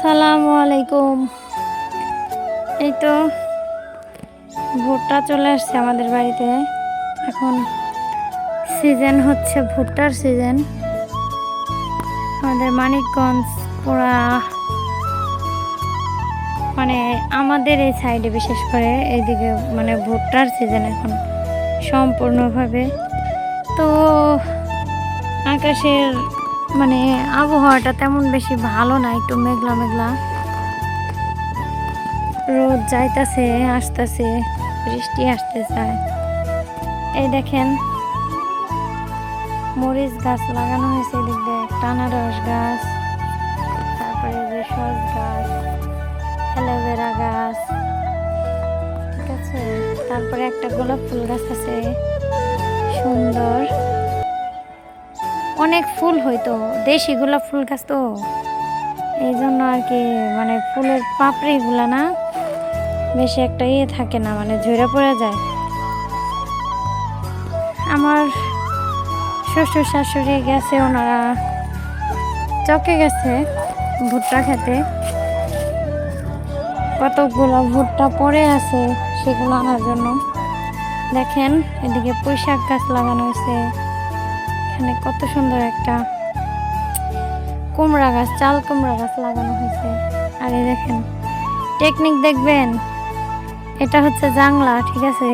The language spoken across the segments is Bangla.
আসসালামু আলাইকুম। এই তো ভুট্টা চলে আসছে আমাদের বাড়িতে। এখন সিজন হচ্ছে ভুট্টার সিজন। আমাদের মানিকগঞ্জ পুরা মানে আমাদের এই সাইডে বিশেষ করে এইদিকে মানে ভুট্টার সিজন এখন সম্পূর্ণভাবে। তো আকাশের মানে আবহাওয়াটা তেমন বেশি ভালো না, একটু মেঘলা মেঘলা, রোদ যাইতাছে আসতেছে, বৃষ্টি আসতে চায়। এই দেখেন মরিচ গাছ লাগানো হয়েছে, এদিক দিয়ে আনারস গাছ, তারপরে যে সস গাছ, অ্যালোভেরা গাছ, ঠিক আছে। তারপরে একটা গোলাপ ফুল গাছ আছে সুন্দর, অনেক ফুল হইতো, দেশি গোলাপ ফুল গাছ তো এই জন্য আর কি, মানে ফুলের পাপড়িগুলা না বেশি একটা থাকে না, মানে ঝরে পড়ে যায়। আমার শ্বশুর শাশুড়ি গেছে, ওনারা চকে গেছে ভুট্টা খেতে, কতগুলো ভুট্টা পড়ে আছে সেগুলো আনার জন্য। দেখেন এদিকে পুঁইশাক গাছ লাগানো হয়েছে, এখানে কত সুন্দর একটা কুমড়া গাছ, চাল কুমড়া গাছ লাগানো হয়েছে। আর এই দেখেন টেকনিক দেখবেন, এটা হচ্ছে জাংলা, ঠিক আছে।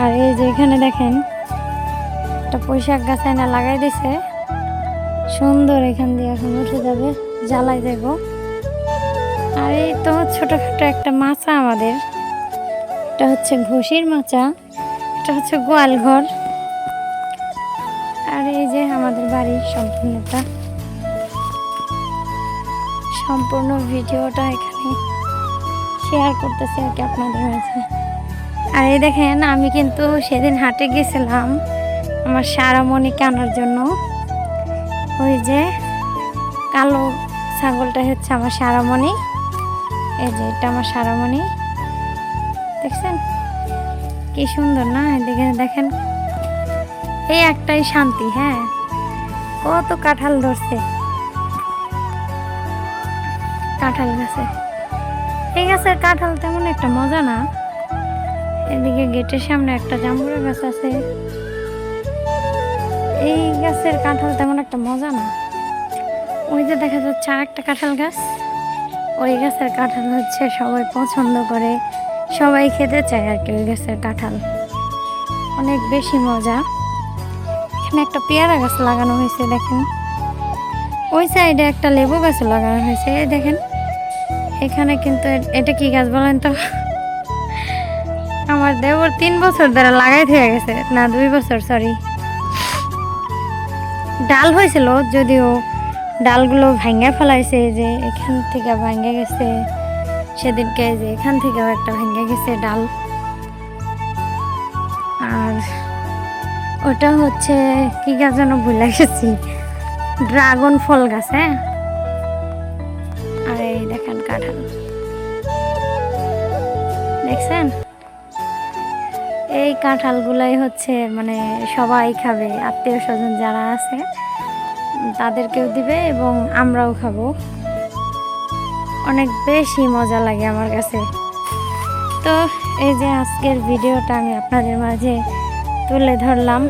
আর এই যে এখানে দেখেন একটা পুঁইশাক গাছ এনে লাগাই দিছে সুন্দর, এখান দিয়ে এখন উঠে যাবে, জ্বালাই দেব। আর এই তো ছোটখাটো একটা মাচা আমাদের, এটা হচ্ছে ঘষির মাচা, এটা হচ্ছে গোয়াল ঘর। আর এই যে আমাদের বাড়ির সম্পূর্ণ ভিডিওটা এখানে শেয়ার করতেছি আর কি আপনাদের মাঝে। আর এই দেখেন আমি কিন্তু সেদিন হাটে গেছিলাম আমার সারামণিকে আনার জন্য। ওই যে কালো ছাগলটা হচ্ছে আমার সারামণি, এই যে এটা আমার সারামণি, দেখছেন কি সুন্দর না। এদিকে দেখেন এই একটাই শান্তি, হ্যাঁ কত কাঁঠাল ধরছে কাঁঠাল গাছে। এই গাছের কাঁঠাল তেমন একটা মজা না। এদিকে গেটের সামনে একটা জাম্বুরা গাছ আছে, এই গাছের কাঁঠাল তেমন একটা মজা না। ওই যে দেখা যাচ্ছে আর একটা কাঁঠাল গাছ, ওই গাছের কাঁঠাল হচ্ছে সবাই পছন্দ করে, সবাই খেতে চায় আর কি। ওই গাছের কাঁঠাল অনেক বেশি মজা। এখানে একটা পেয়ারা গাছ লাগানো হয়েছে দেখেন, ওই সাইডে একটা লেবু গাছও লাগানো হয়েছে। দেখেন এখানে কিন্তু এটা কি গাছ বলেন তো? আমার দেবর 3 বছর ধরে লাগাই হয়ে গেছে, না 2 বছর, সরি। ডাল হয়েছিল, যদিও ডালগুলো ভাঙ্গা ফেলাইছে, যে এখান থেকে ভাঙ্গে গেছে সেদিনকে, যে এখান থেকেও একটা ভেঙে গেছে ডাল। আর ওটা হচ্ছে কি গাছ যেন ভুলে গেছি, ড্রাগন ফল গাছ, হ্যাঁ। আর এই দেখেন কাঁঠাল, দেখছেন এই কাঁঠালগুলাই হচ্ছে মানে সবাই খাবে, আত্মীয় স্বজন যারা আছে তাদেরকেও দিবে এবং আমরাও খাবো। অনেক বেশি মজা লাগে আমার কাছে। তো এই যে আজকের ভিডিওটা আমি আপনাদের মাঝে তুলে ধরলাম।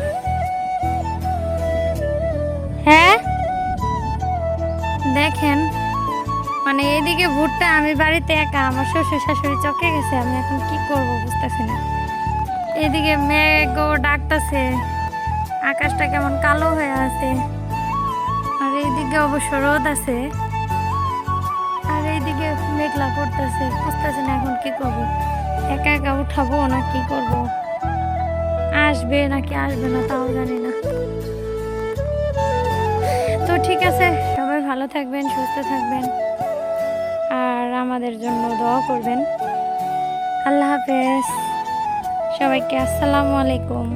হ্যাঁ দেখেন মানে এদিকে ভুট্টা, আমি বাড়িতে একা, আমার শ্বশুর শাশুড়ি চকে গেছে, আমি এখন কি করব বুঝতেছি না। এদিকে মেঘও ডাকতেছে, আকাশটা কেমন কালো হয়ে আছে, আর এইদিকে অবশ্য রোদ আছে, আর এইদিকে মেঘলা করতেছে, বুঝতেছি না এখন কি করব। একা একা উঠাবো না কি করব, আসবে নাকি আসবে না তাও জানি না। তো ঠিক আছে, সবাই ভালো থাকবেন, সুস্থ থাকবেন, আর আমাদের জন্য দোয়া করবেন। আল্লাহ হাফেজ সবাইকে, আসসালামু আলাইকুম।